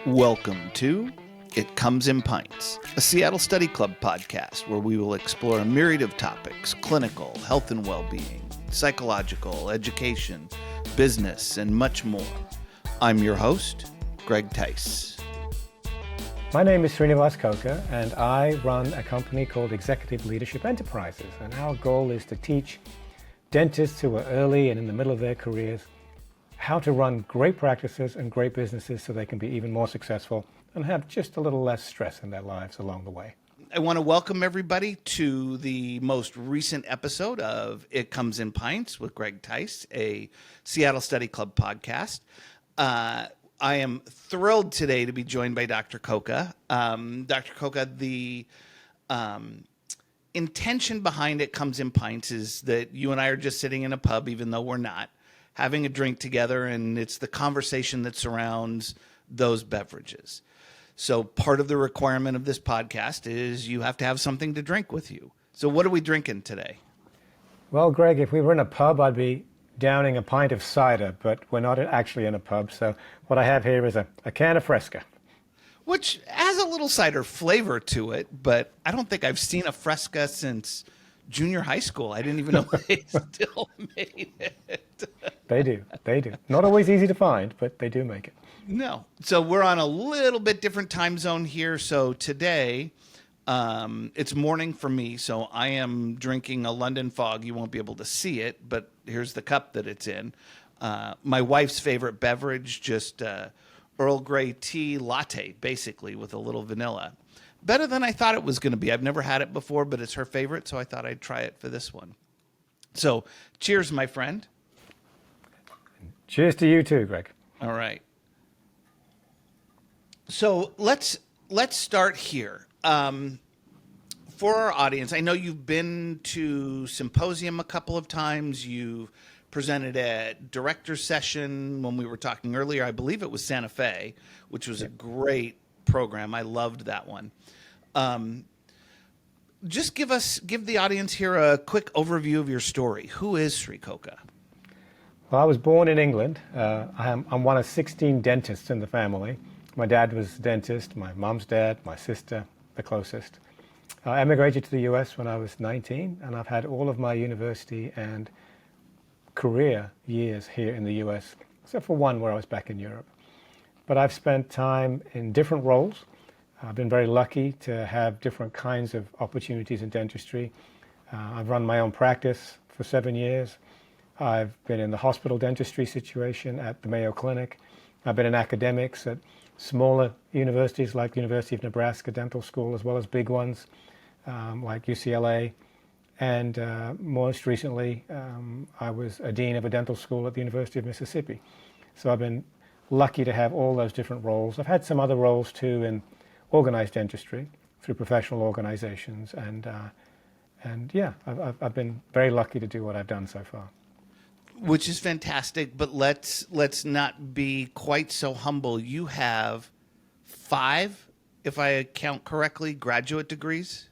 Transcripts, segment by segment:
Welcome to It Comes In Pints, a Seattle Study Club podcast where we will explore a myriad of topics: clinical, health and well-being, psychological, education, business, and much more. I'm your host, Greg Tice. My name is Sree Koka, and I run a company called Executive Leadership Enterprises, and our goal is to teach dentists who are early and in the middle of their careers how to run great practices and great businesses so they can be even more successful and have just a little less stress in their lives along the way. I want to welcome everybody to the most recent episode of It Comes In Pints with Greg Tice, a Seattle Study Club podcast. I am thrilled today to be joined by Dr. Koka. Dr. Koka, the intention behind It Comes In Pints is that you and I are just sitting in a pub, even though we're not, having a drink together, and it's the conversation that surrounds those beverages. So part of the requirement of this podcast is you have to have something to drink with you. So what are we drinking today? Well, Greg, if we were in a pub, I'd be downing a pint of cider, but we're not actually in a pub. So what I have here is a can of Fresca. Which has a little cider flavor to it, but I don't think I've seen a Fresca since junior high school. I didn't even know they still made it. They do. Not always easy to find, but they do make it. No. So we're on a little bit different time zone here. So today, it's morning for me. So I am drinking a London Fog. You won't be able to see it, but here's the cup that it's in. My wife's favorite beverage, just Earl Grey tea latte, basically, with a little vanilla. Better than I thought it was going to be. I've never had it before, but it's her favorite, so I thought I'd try it for this one. So cheers, my friend. Cheers to you too, Greg. All right. So let's start here. For our audience, I know you've been to Symposium a couple of times. You've presented at Director's Session when we were talking earlier. I believe it was Santa Fe, which was a great program. I loved that one. Just give the audience here a quick overview of your story. Who is Sree Koka? Well, I was born in England. I'm one of 16 dentists in the family. My dad was a dentist, my mom's dad, my sister, the closest. I emigrated to the US when I was 19, and I've had all of my university and career years here in the US, except for one where I was back in Europe. But I've spent time in different roles. I've been very lucky to have different kinds of opportunities in dentistry. I've run my own practice for 7 years. I've been in the hospital dentistry situation at the Mayo Clinic. I've been in academics at smaller universities like the University of Nebraska Dental School, as well as big ones like UCLA. And most recently, I was a dean of a dental school at the University of Mississippi. So I've been lucky to have all those different roles. I've had some other roles too in organized dentistry through professional organizations, and yeah, I've been very lucky to do what I've done so far. Which is fantastic, but let's not be quite so humble. You have 5, if I count correctly, graduate degrees?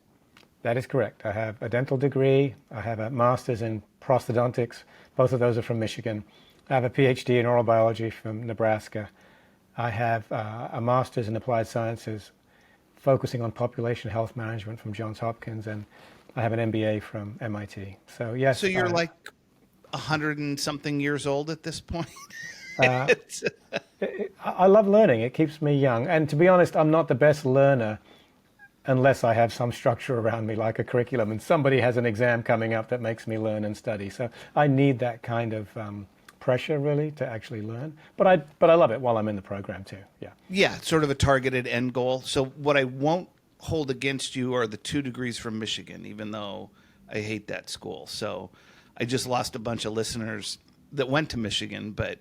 That is correct. I have a dental degree. I have a master's in prosthodontics. Both of those are from Michigan. I have a PhD in oral biology from Nebraska. I have a master's in applied sciences focusing on population health management from Johns Hopkins, and I have an MBA from MIT. So yes. So you're like 100 and something years old at this point? I love learning. It keeps me young. And to be honest, I'm not the best learner unless I have some structure around me, like a curriculum, and somebody has an exam coming up that makes me learn and study. So I need that kind of pressure, really, to actually learn. But I love it while I'm in the program too. Yeah. Yeah, sort of a targeted end goal. So what I won't hold against you are the 2 degrees from Michigan, even though I hate that school. So I just lost a bunch of listeners that went to Michigan, but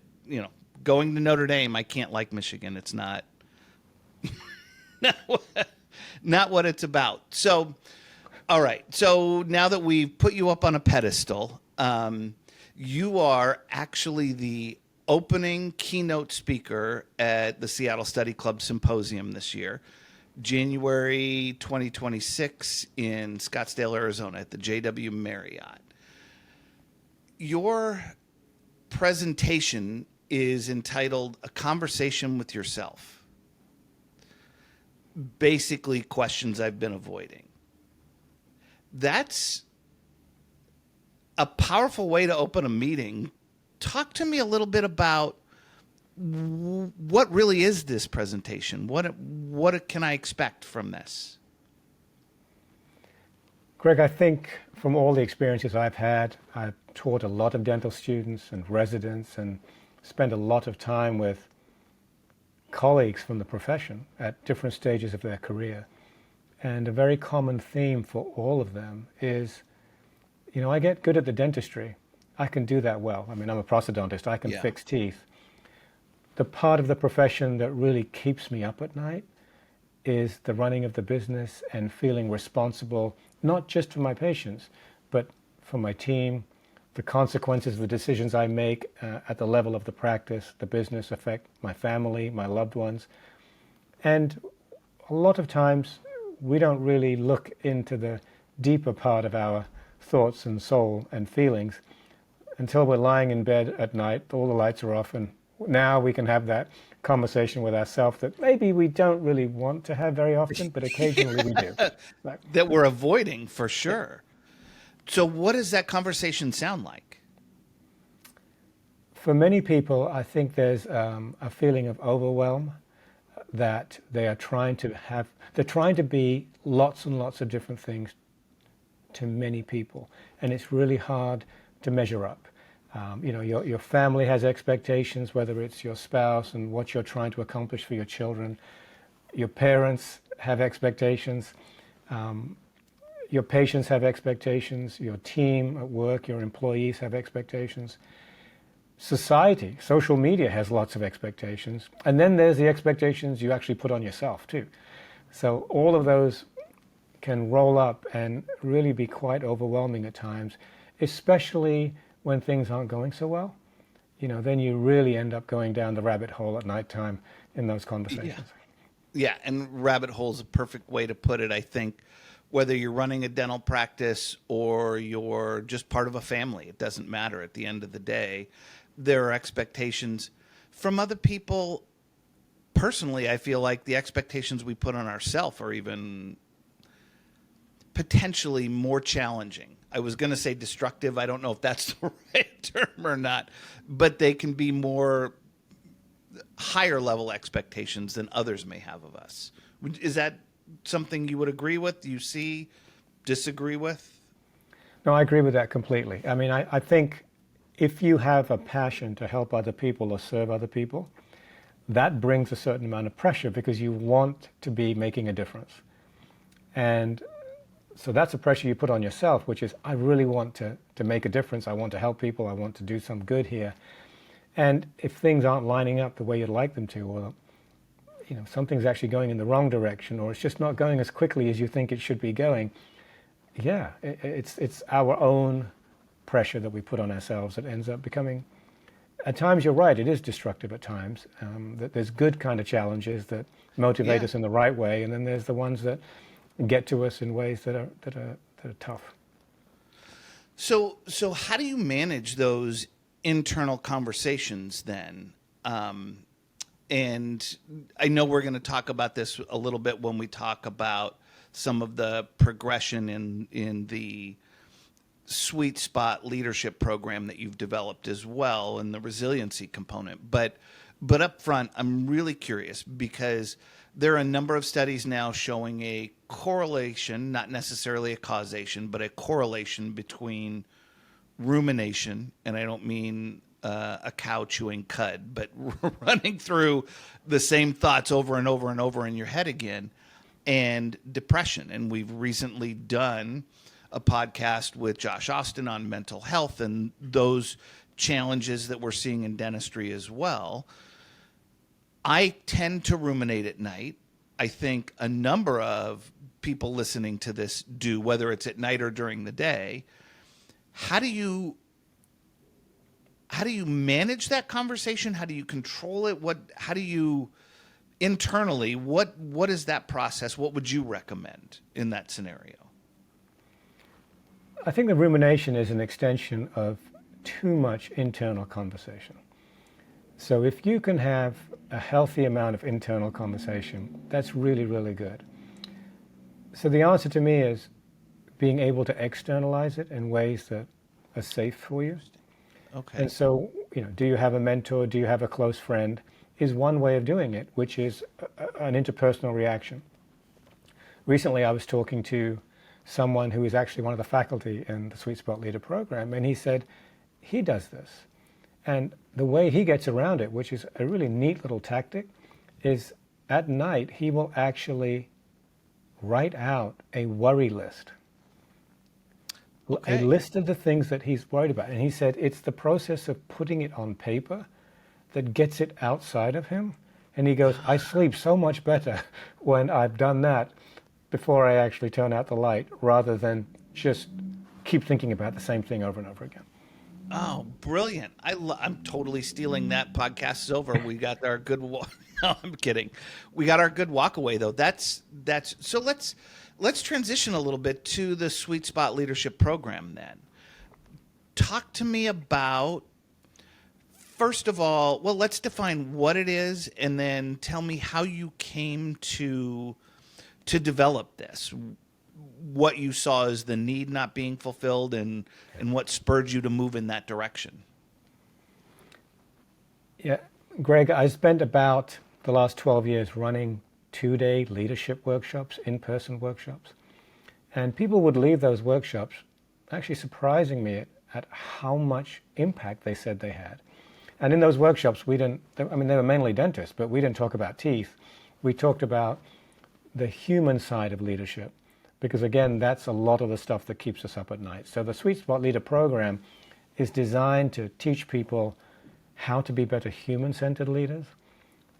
going to Notre Dame, I can't like Michigan. It's not not what it's about. So, all right. So now that we've put you up on a pedestal, you are actually the opening keynote speaker at the Seattle Study Club Symposium this year, January 2026 in Scottsdale, Arizona at the JW Marriott. Your presentation is entitled A Conversation with Yourself. Basically, questions I've been avoiding. That's a powerful way to open a meeting. Talk to me a little bit about what really is this presentation? What can I expect from this? Greg, I think from all the experiences I've had, I've taught a lot of dental students and residents and spent a lot of time with colleagues from the profession at different stages of their career. And a very common theme for all of them is, I get good at the dentistry. I can do that well. I mean, I'm a prosthodontist. I can fix teeth. The part of the profession that really keeps me up at night is the running of the business and feeling responsible, not just for my patients, but for my team. The consequences of the decisions I make at the level of the practice, the business affect my family, my loved ones. And a lot of times we don't really look into the deeper part of our thoughts and soul and feelings until we're lying in bed at night, all the lights are off, and now we can have that conversation with ourselves that maybe we don't really want to have very often, but occasionally we do. That we're avoiding for sure. So what does that conversation sound like? For many people, I think there's a feeling of overwhelm that they're trying to be lots and lots of different things to many people. And it's really hard to measure up. Your family has expectations, whether it's your spouse and what you're trying to accomplish for your children. Your parents have expectations. Your patients have expectations. Your team at work, your employees have expectations. Society, social media has lots of expectations. And then there's the expectations you actually put on yourself too. So all of those can roll up and really be quite overwhelming at times, especially when things aren't going so well. Then you really end up going down the rabbit hole at nighttime in those conversations. Yeah, and rabbit hole is a perfect way to put it, I think. Whether you're running a dental practice or you're just part of a family, it doesn't matter. At the end of the day, there are expectations from other people. Personally, I feel like the expectations we put on ourselves are even potentially more challenging. I was going to say destructive. I don't know if that's the right term or not, but they can be more higher level expectations than others may have of us. Is that something you would agree with? Do you disagree with? No, I agree with that completely. I mean, I think if you have a passion to help other people or serve other people, that brings a certain amount of pressure because you want to be making a difference. And so that's a pressure you put on yourself, which is, I really want to make a difference. I want to help people. I want to do some good here. And if things aren't lining up the way you'd like them to, or something's actually going in the wrong direction, or it's just not going as quickly as you think it should be going, it's our own pressure that we put on ourselves that ends up becoming, at times you're right, it is destructive at times. That there's good kind of challenges that motivate us in the right way, and then there's the ones that get to us in ways that are tough. So how do you manage those internal conversations then? And I know we're going to talk about this a little bit when we talk about some of the progression in the sweet spot leadership program that you've developed as well, and the resiliency component. But up front, I'm really curious because there are a number of studies now showing a correlation, not necessarily a causation, but a correlation between rumination, and I don't mean a cow chewing cud, but running through the same thoughts over and over and over in your head again, and depression. And we've recently done a podcast with Josh Austin on mental health and those challenges that we're seeing in dentistry as well. I tend to ruminate at night. I think a number of people listening to this do, whether it's at night or during the day. How do you manage that conversation? How do you control it? How do you internally, what is that process? What would you recommend in that scenario? I think the rumination is an extension of too much internal conversation. So if you can have a healthy amount of internal conversation, that's really, really good. So the answer to me is being able to externalize it in ways that are safe for you. Okay. And so, do you have a mentor? Do you have a close friend? Is one way of doing it, which is an interpersonal reaction. Recently, I was talking to someone who is actually one of the faculty in the Sweet Spot Leader program, and he said he does this. And the way he gets around it, which is a really neat little tactic, is at night he will actually write out a worry list. A Okay. list of the things that he's worried about. And he said it's the process of putting it on paper that gets it outside of him. And he goes, I sleep so much better when I've done that before I actually turn out the light, rather than just keep thinking about the same thing over and over again. Oh, brilliant! I'm totally stealing that. Podcast is over. We got our good. No, I'm kidding. We got our good walk away though. That's so. Let's transition a little bit to the Sweet Spot Leadership Program. Then, talk to me about. First of all, well, let's define what it is, and then tell me how you came to develop this. What you saw as the need not being fulfilled, and what spurred you to move in that direction. Yeah, Greg, I spent about the last 12 years running 2-day leadership workshops, in-person workshops. And people would leave those workshops actually surprising me at how much impact they said they had. And in those workshops, they were mainly dentists, but we didn't talk about teeth. We talked about the human side of leadership, because again, that's a lot of the stuff that keeps us up at night. So the Sweet Spot Leader program is designed to teach people how to be better human-centered leaders.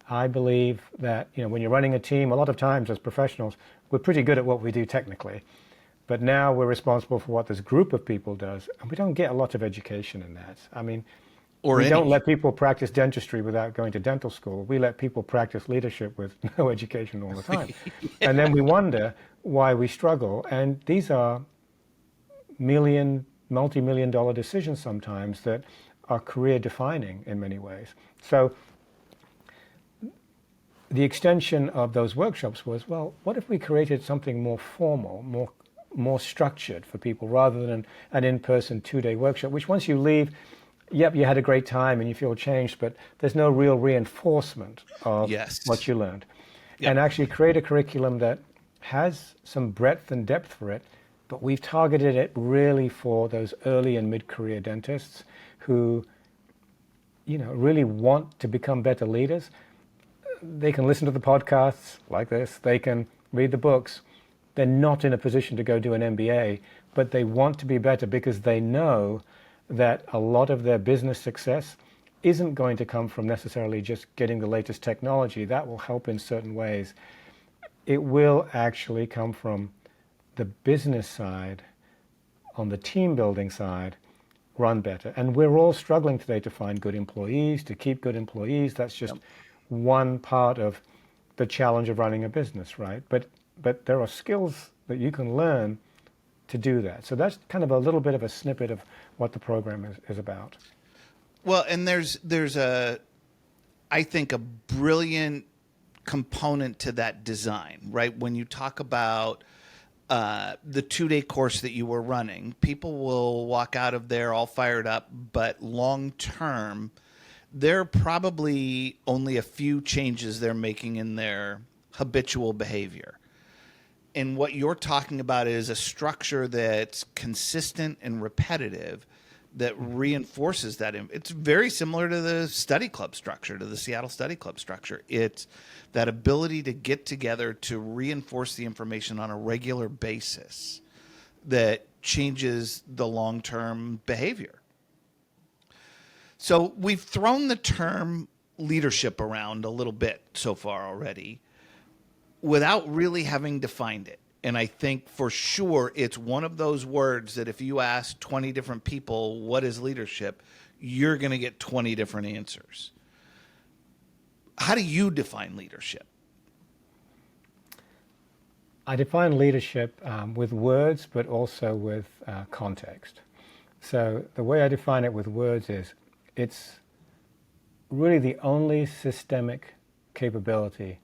I believe that when you're running a team, a lot of times as professionals, we're pretty good at what we do technically, but now we're responsible for what this group of people does, and we don't get a lot of education in that. I mean, we don't let people practice dentistry without going to dental school. We let people practice leadership with no education all the time. Yeah. And then we wonder why we struggle. And these are multi-million dollar decisions sometimes that are career defining in many ways. So the extension of those workshops was, well, what if we created something more formal, more structured for people, rather than an in-person 2-day workshop, which once you leave, yep, you had a great time and you feel changed, but there's no real reinforcement of Yes. what you learned. Yep. And actually create a curriculum that has some breadth and depth for it, but we've targeted it really for those early and mid-career dentists who, really want to become better leaders. They can listen to the podcasts like this, they can read the books. They're not in a position to go do an MBA, but they want to be better because they know that a lot of their business success isn't going to come from necessarily just getting the latest technology. That will help in certain ways. It will actually come from the business side, on the team building side, run better. And we're all struggling today to find good employees, to keep good employees. That's just one part of the challenge of running a business, right? But there are skills that you can learn to do that. So that's kind of a little bit of a snippet of what the program is about. Well, and there's I think a brilliant component to that design, right? When you talk about the 2-day course that you were running, people will walk out of there all fired up, but long term, there are probably only a few changes they're making in their habitual behavior. And what you're talking about is a structure that's consistent and repetitive that reinforces that. It's very similar to the study club structure, to the Seattle Study Club structure. It's that ability to get together to reinforce the information on a regular basis that changes the long-term behavior. So we've thrown the term leadership around a little bit so far already, without really having defined it. And I think for sure it's one of those words that if you ask 20 different people, what is leadership, you're going to get 20 different answers. How do you define leadership? I define leadership with words, but also with context. So the way I define it with words is it's really the only systemic capability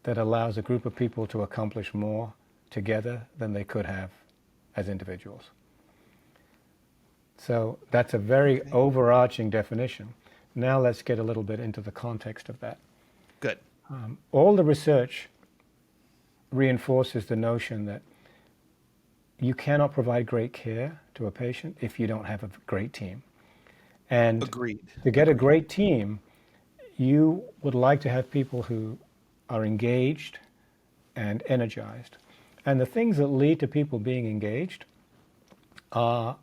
that allows a group of people to accomplish more together than they could have as individuals. So that's a very overarching definition. Now let's get a little bit into the context of that. Good. All the research reinforces the notion that you cannot provide great care to a patient if you don't have a great team. And Agreed. to get a great team, you would like to have people who are engaged and energized. And the things that lead to people being engaged are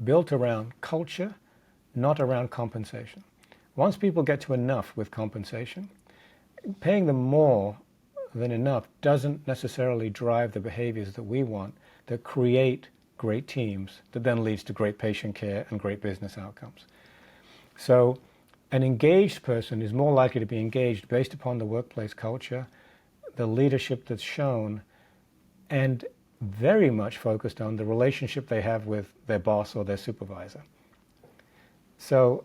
built around culture, not around compensation. Once people get to enough with compensation, paying them more than enough doesn't necessarily drive the behaviors that we want that create great teams that then leads to great patient care and great business outcomes. So an engaged person is more likely to be engaged based upon the workplace culture, the leadership that's shown, and very much focused on the relationship they have with their boss or their supervisor. So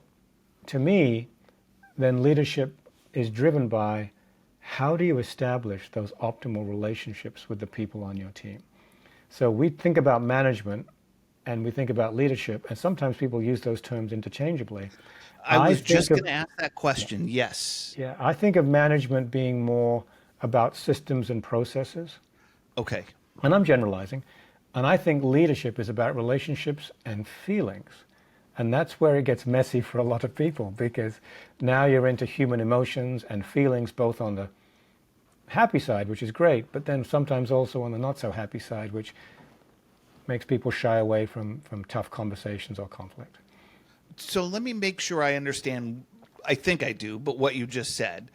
to me, then leadership is driven by how do you establish those optimal relationships with the people on your team. So we think about management and we think about leadership, and sometimes people use those terms interchangeably. I was just think going to ask that question. Yes. Yeah, I think of management being more about systems and processes, Okay. and I'm generalizing, and I think leadership is about relationships and feelings. And that's where it gets messy for a lot of people, because now you're into human emotions and feelings, both on the happy side, which is great, but then sometimes also on the not so happy side, which makes people shy away from tough conversations or conflict. So let me make sure I understand. I think I do, but what you just said,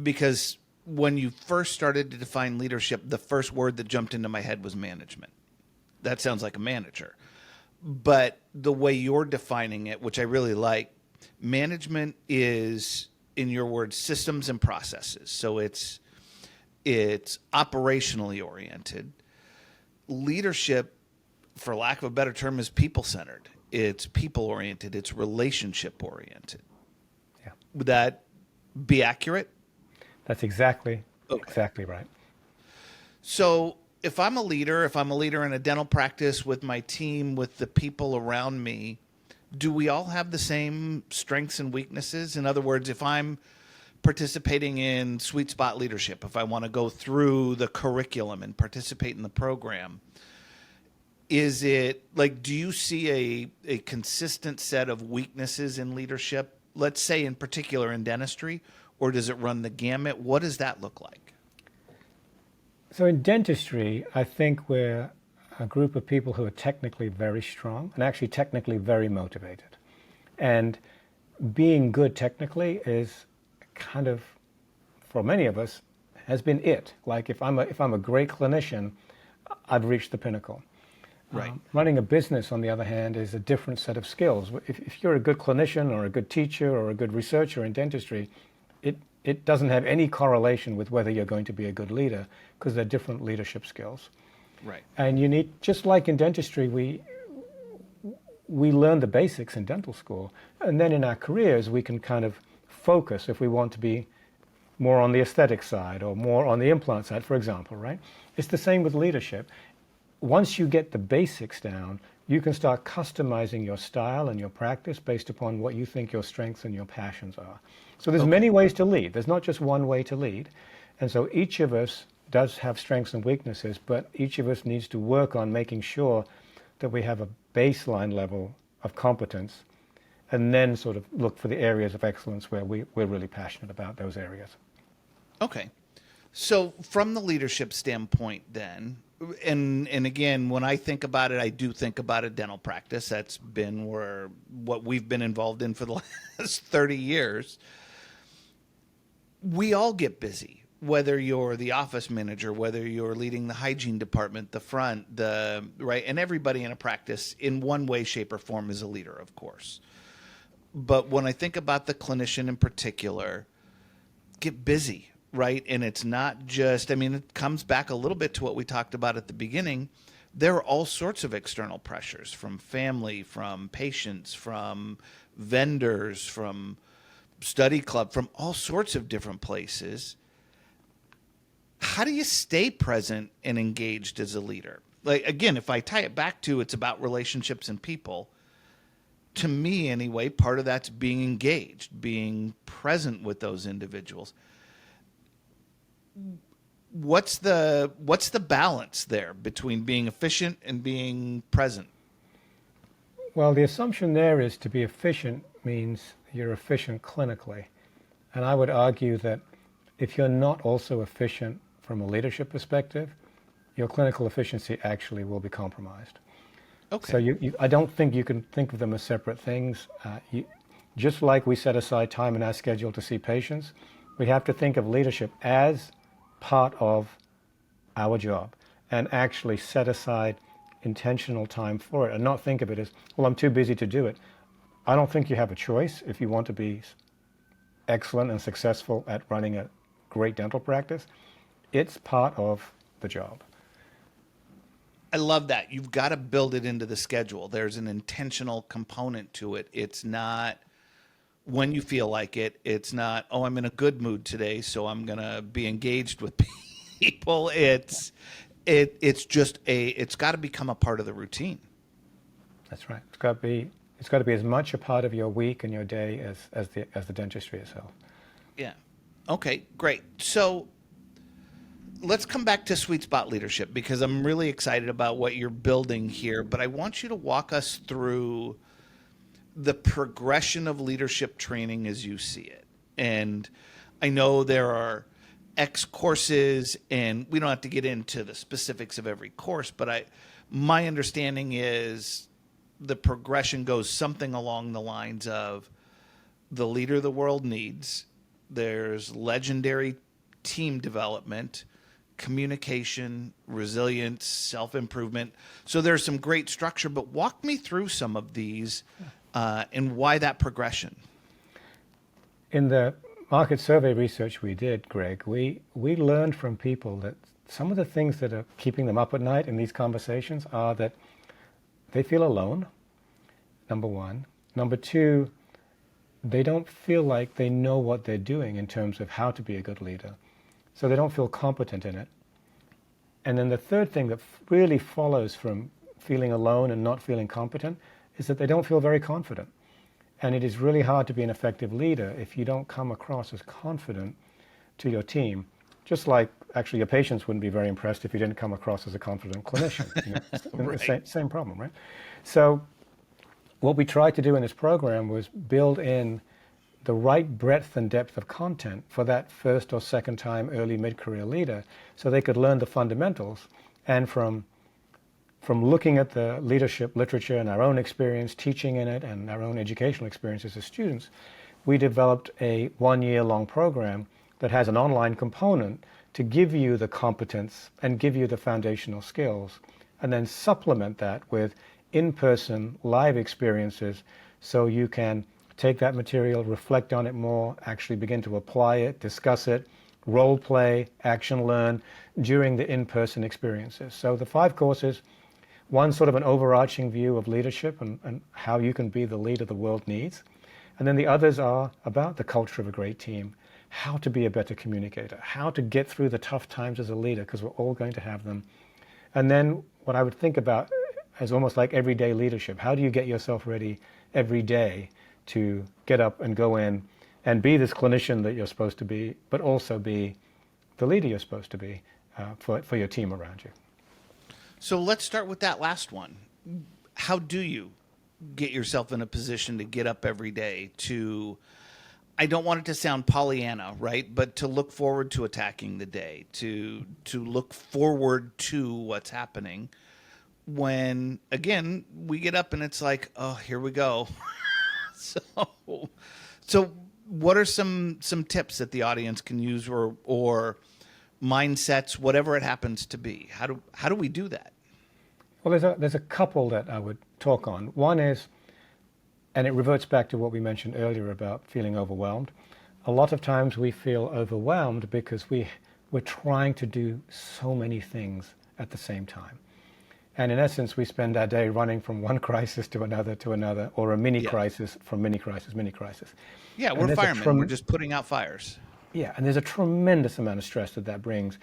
because when you first started to define leadership, the first word that jumped into my head was management. That sounds like a manager. But the way you're defining it, which I really like, management is, in your words, systems and processes. So it's operationally oriented. Leadership, for lack of a better term, is people-centered. It's people-oriented. It's relationship-oriented. Yeah. Would that be accurate? That's exactly Okay. right. So if I'm a leader in a dental practice with my team, with the people around me, do we all have the same strengths and weaknesses? In other words, if I'm participating in sweet spot leadership, if I want to go through the curriculum and participate in the program, is it like, do you see a consistent set of weaknesses in leadership, let's say in particular in dentistry, or does it run the gamut? What does that look like? So in dentistry, I think we're a group of people who are technically very strong and actually technically very motivated. And being good technically is kind of, for many of us, has been it. Like if I'm a great clinician, I've reached the pinnacle. Right. Running a business, on the other hand, is a different set of skills. If you're a good clinician or a good teacher or a good researcher in dentistry, it doesn't have any correlation with whether you're going to be a good leader, because they're different leadership skills. Right. And you need, just like in dentistry, we learn the basics in dental school, and then in our careers we can kind of focus if we want to be more on the aesthetic side or more on the implant side, for example, right? It's the same with leadership. Once you get the basics down, you can start customizing your style and your practice based upon what you think your strengths and your passions are. So there's many ways to lead. There's not just one way to lead. And so each of us does have strengths and weaknesses, but each of us needs to work on making sure that we have a baseline level of competence, and then sort of look for the areas of excellence where we're really passionate about those areas. Okay. So from the leadership standpoint then, and again, when I think about it, I do think about a dental practice. That's been what we've been involved in for the last 30 years. We all get busy, whether you're the office manager, whether you're leading the hygiene department, the front, right, and everybody in a practice in one way, shape, or form is a leader, of course. But when I think about the clinician in particular, get busy, right? And it's not just, I mean, it comes back a little bit to what we talked about at the beginning. There are all sorts of external pressures from family, from patients, from vendors, from study club, from all sorts of different places. How do you stay present and engaged as a leader? Like, again, if I tie it back to it's about relationships and people, to me anyway, part of that's being engaged, being present with those individuals. What's the balance there between being efficient and being present? Well, the assumption there is to be efficient means you're efficient clinically. And I would argue that if you're not also efficient from a leadership perspective, your clinical efficiency actually will be compromised. Okay. So I don't think you can think of them as separate things. Just like we set aside time in our schedule to see patients, we have to think of leadership as part of our job and actually set aside intentional time for it and not think of it as, well, I'm too busy to do it. I don't think you have a choice if you want to be excellent and successful at running a great dental practice. It's part of the job. I love that. You've got to build it into the schedule. There's an intentional component to it. It's not when you feel like it. It's not, oh, I'm in a good mood today, so I'm going to be engaged with people. It's got to become a part of the routine. That's right. It's got to be as much a part of your week and your day as the dentistry itself. Yeah. Okay, great. So let's come back to sweet spot leadership because I'm really excited about what you're building here, but I want you to walk us through the progression of leadership training as you see it. And I know there are X courses, and we don't have to get into the specifics of every course, but my understanding is the progression goes something along the lines of the leader the world needs. There's legendary team development, communication, resilience, self-improvement. So there's some great structure, but walk me through some of these and why that progression. In the market survey research we did, Greg, we learned from people that some of the things that are keeping them up at night in these conversations are that they feel alone, number one. Number two, they don't feel like they know what they're doing in terms of how to be a good leader. So they don't feel competent in it. And then the third thing that really follows from feeling alone and not feeling competent is that they don't feel very confident. And it is really hard to be an effective leader if you don't come across as confident to your team. Just like actually your patients wouldn't be very impressed if you didn't come across as a confident clinician. Right. Same problem, right? So what we tried to do in this program was build in the right breadth and depth of content for that first or second time early mid-career leader so they could learn the fundamentals. And from looking at the leadership literature and our own experience teaching in it and our own educational experiences as students, we developed a 1-year-long program that has an online component to give you the competence and give you the foundational skills, and then supplement that with in-person live experiences so you can take that material, reflect on it more, actually begin to apply it, discuss it, role play, action learn during the in-person experiences. So the 5 courses, one sort of an overarching view of leadership and how you can be the leader the world needs. And then the others are about the culture of a great team, how to be a better communicator, how to get through the tough times as a leader, because we're all going to have them. And then what I would think about as almost like everyday leadership. How do you get yourself ready every day to get up and go in and be this clinician that you're supposed to be, but also be the leader you're supposed to be for your team around you? So let's start with that last one. How do you get yourself in a position to get up every day to, I don't want it to sound Pollyanna, right? But to look forward to attacking the day, to look forward to what's happening when, again, we get up and it's like, oh, here we go. So what are some tips that the audience can use or mindsets, whatever it happens to be? How do we do that? Well, there's a couple that I would talk on. One is, and it reverts back to what we mentioned earlier about feeling overwhelmed. A lot of times we feel overwhelmed because we're trying to do so many things at the same time. And in essence, we spend our day running from one crisis to another, or a mini Yeah. crisis from mini crisis, mini crisis. Yeah, And we're firemen. We're just putting out fires. yeah, and there's a tremendous amount of stress that brings.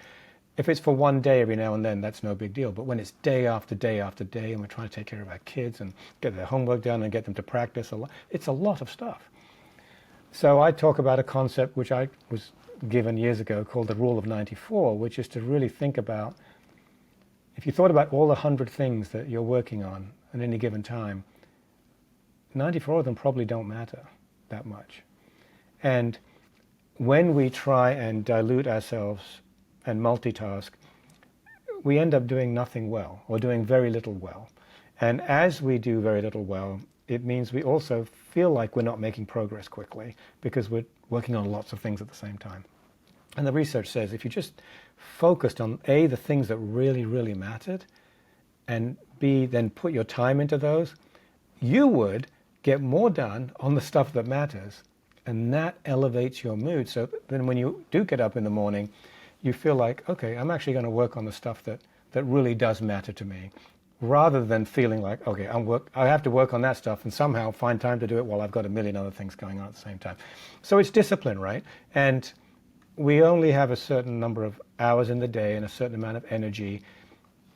If it's for one day every now and then, that's no big deal. But when it's day after day after day, and we're trying to take care of our kids and get their homework done and get them to practice, it's a lot of stuff. So I talk about a concept which I was given years ago called the Rule of 94, which is to really think about, if you thought about all the 100 things that you're working on at any given time, 94 of them probably don't matter that much. And when we try and dilute ourselves and multitask, we end up doing nothing well, or doing very little well. And as we do very little well, it means we also feel like we're not making progress quickly because we're working on lots of things at the same time. And the research says if you just focused on A, the things that really, really mattered, and B, then put your time into those, you would get more done on the stuff that matters. And that elevates your mood. So then when you do get up in the morning, you feel like, okay, I'm actually going to work on the stuff that really does matter to me, rather than feeling like, okay, I have to work on that stuff and somehow find time to do it while I've got a million other things going on at the same time. So it's discipline, right? And we only have a certain number of hours in the day and a certain amount of energy.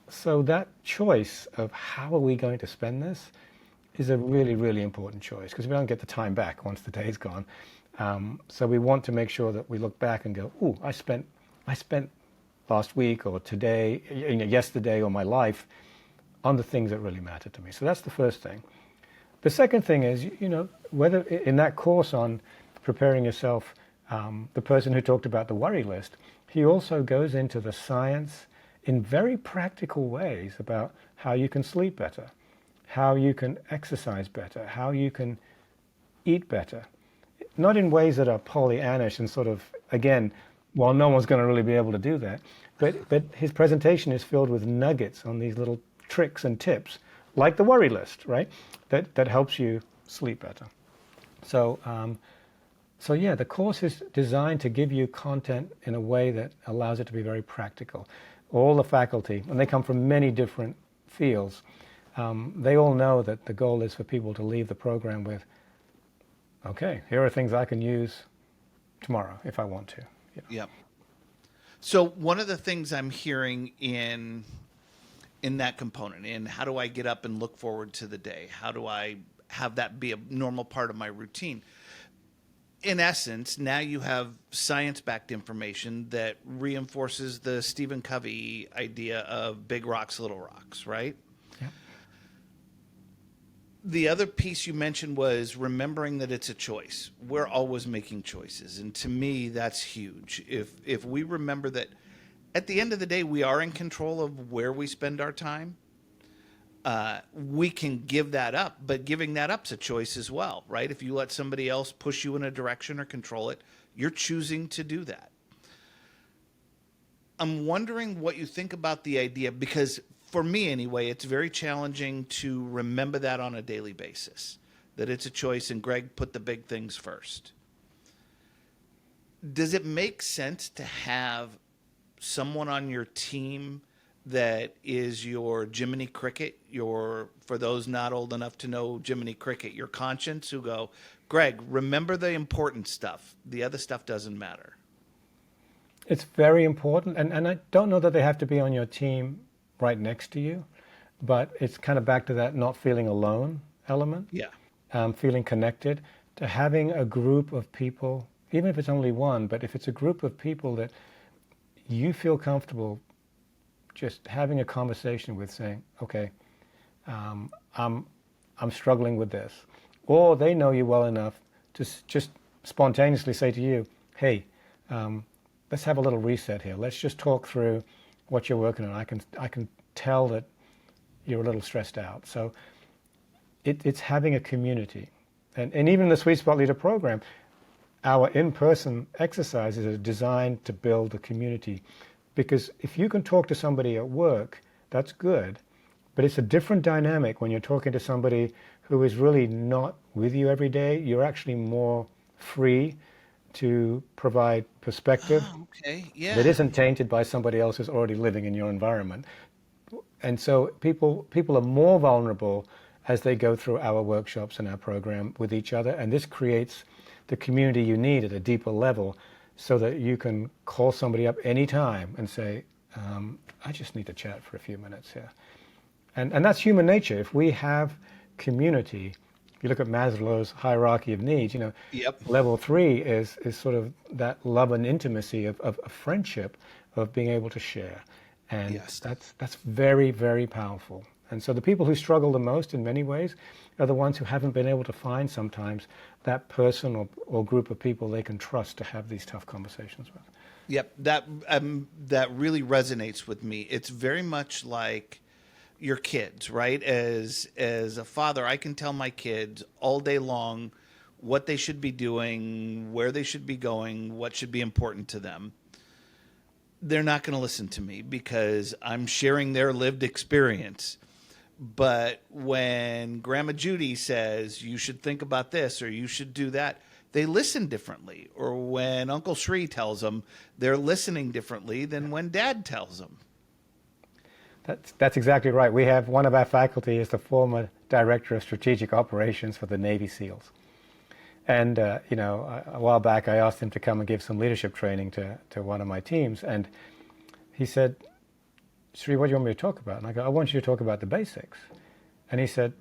So that choice of how are we going to spend this is a really, really important choice, because we don't get the time back once the day's gone. So we want to make sure that we look back and go, ooh, I spent last week or today, yesterday, or my life on the things that really matter to me. So that's the first thing. The second thing is, whether in that course on preparing yourself, the person who talked about the worry list, he also goes into the science in very practical ways about how you can sleep better, how you can exercise better, how you can eat better. Not in ways that are Pollyannish and sort of, again, well, no one's going to really be able to do that. But his presentation is filled with nuggets on these little tricks and tips, like the worry list, right? That helps you sleep better. So yeah, the course is designed to give you content in a way that allows it to be very practical. All the faculty, and they come from many different fields, they all know that the goal is for people to leave the program with, okay, here are things I can use tomorrow if I want to. Yeah. Yep. So one of the things I'm hearing in that component, in how do I get up and look forward to the day? How do I have that be a normal part of my routine? In essence, now you have science-backed information that reinforces the Stephen Covey idea of big rocks, little rocks, right? Yeah. The other piece you mentioned was remembering that it's a choice. We're always making choices, and to me, that's huge. If we remember that at the end of the day, we are in control of where we spend our time, we can give that up, but giving that up's a choice as well, right? If you let somebody else push you in a direction or control it, you're choosing to do that. I'm wondering what you think about the idea, because for me anyway, it's very challenging to remember that on a daily basis, that it's a choice, and Greg put the big things first. Does it make sense to have someone on your team that is your Jiminy Cricket, for those not old enough to know Jiminy Cricket, your conscience, who go, Greg, remember the important stuff. The other stuff doesn't matter. It's very important, and I don't know that they have to be on your team right next to you, but it's kind of back to that not feeling alone element. Yeah. Feeling connected, to having a group of people, even if it's only one, but if it's a group of people that you feel comfortable just having a conversation with, saying, okay, I'm struggling with this. Or they know you well enough to just spontaneously say to you, hey, let's have a little reset here. Let's just talk through what you're working on. I can tell that you're a little stressed out. So it's having a community. And even the Sweet Spot Leader program, our in-person exercises are designed to build a community. Because if you can talk to somebody at work, that's good. But it's a different dynamic when you're talking to somebody who is really not with you every day. You're actually more free to provide perspective Okay. Yeah. that isn't tainted by somebody else who's already living in your environment. And so people are more vulnerable as they go through our workshops and our program with each other, and this creates the community you need at a deeper level, so that you can call somebody up anytime and say, I just need to chat for a few minutes here. And that's human nature. If we have community, if you look at Maslow's hierarchy of needs, Yep. level 3 is sort of that love and intimacy of friendship, of being able to share. And Yes. that's very, very powerful. And so the people who struggle the most in many ways are the ones who haven't been able to find sometimes that person or group of people they can trust to have these tough conversations with. Yep. That really resonates with me. It's very much like your kids, right? As a father, I can tell my kids all day long what they should be doing, where they should be going, what should be important to them. They're not going to listen to me because I'm sharing their lived experience. But when Grandma Judy says you should think about this or you should do that, they listen differently. Or when Uncle Sree tells them, they're listening differently than when Dad tells them. That's exactly right. We have one of our faculty is the former director of strategic operations for the Navy SEALs. And, a while back I asked him to come and give some leadership training to one of my teams. And he said, Sree, what do you want me to talk about? And I go, I want you to talk about the basics. And he said,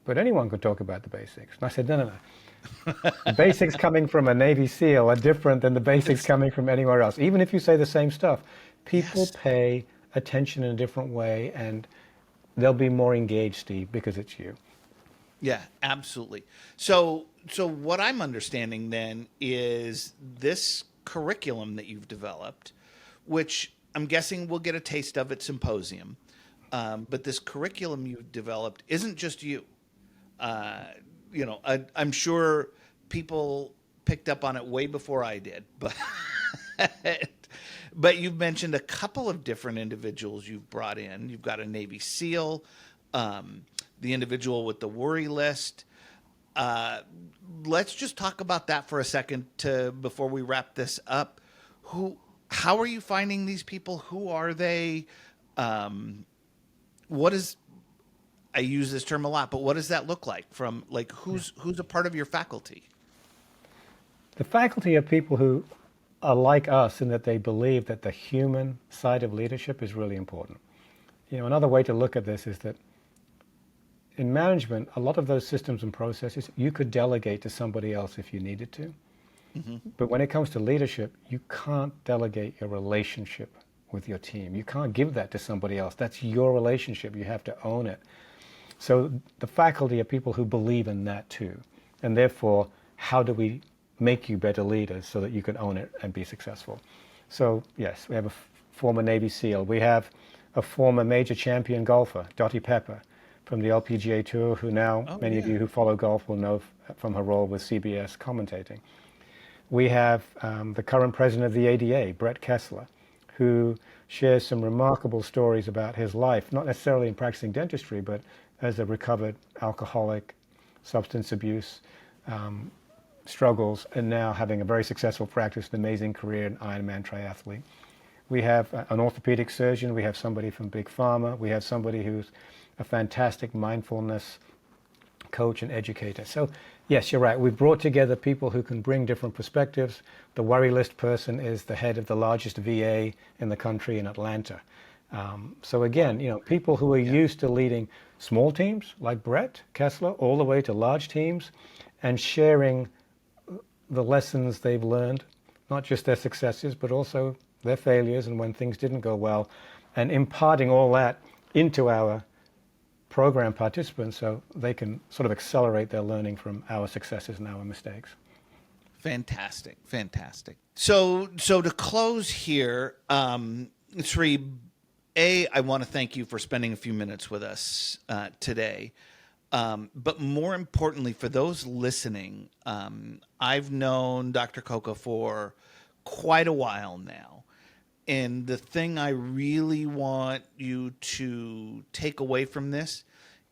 but anyone could talk about the basics. And I said, no. The basics coming from a Navy SEAL are different than the basics coming from anywhere else. Even if you say the same stuff, people pay attention in a different way, and they'll be more engaged, Steve, because it's you. Yeah, absolutely. So what I'm understanding then is this curriculum that you've developed, which I'm guessing we'll get a taste of at Symposium, but this curriculum you've developed isn't just you. I'm sure people picked up on it way before I did, but you've mentioned a couple of different individuals you've brought in. You've got a Navy SEAL, the individual with the worry list. Let's just talk about that for a second before we wrap this up. How are you finding these people? Who are they? I use this term a lot, but what does that look like? From like who's a part of your faculty? The faculty are people who are like us in that they believe that the human side of leadership is really important. Another way to look at this is that in management, a lot of those systems and processes you could delegate to somebody else if you needed to. Mm-hmm. But when it comes to leadership, you can't delegate your relationship with your team. You can't give that to somebody else. That's your relationship. You have to own it. So the faculty are people who believe in that too. And therefore, how do we make you better leaders so that you can own it and be successful? So yes, we have a former Navy SEAL. We have a former major champion golfer, Dottie Pepper, from the LPGA Tour, who now many of you who follow golf will know from her role with CBS commentating. We have the current president of the ADA, Brett Kessler, who shares some remarkable stories about his life, not necessarily in practicing dentistry, but as a recovered alcoholic, substance abuse struggles, and now having a very successful practice, an amazing career, an Ironman triathlete. We have an orthopedic surgeon. We have somebody from Big Pharma. We have somebody who's a fantastic mindfulness coach and educator. So yes, you're right. We've brought together people who can bring different perspectives. The worry list person is the head of the largest VA in the country in Atlanta. So again, people who are used to leading small teams like Brett Kessler all the way to large teams and sharing the lessons they've learned, not just their successes, but also their failures and when things didn't go well, and imparting all that into our program participants so they can sort of accelerate their learning from our successes and our mistakes. Fantastic. So to close here, Sree, I want to thank you for spending a few minutes with us today. But more importantly, for those listening, I've known Dr. Koka for quite a while now. And the thing I really want you to take away from this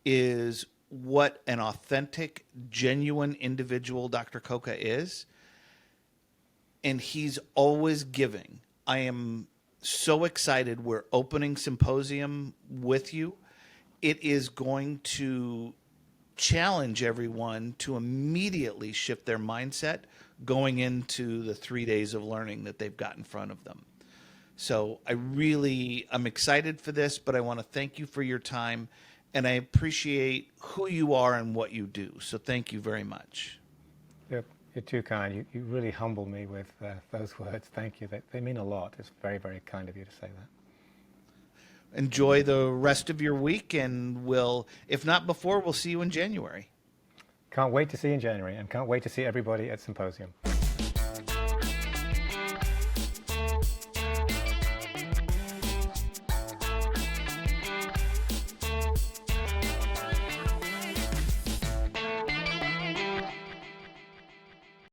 is what an authentic, genuine individual Dr. Koka is. And he's always giving. I am so excited. We're opening Symposium with you. It is going to challenge everyone to immediately shift their mindset going into the 3 days of learning that they've got in front of them. So I'm excited for this, but I want to thank you for your time, and I appreciate who you are and what you do. So thank you very much. You're too kind. You really humble me with those words. Thank you. They mean a lot. It's very, very kind of you to say that. Enjoy the rest of your week, and if not before, we'll see you in January. Can't wait to see you in January, and can't wait to see everybody at Symposium.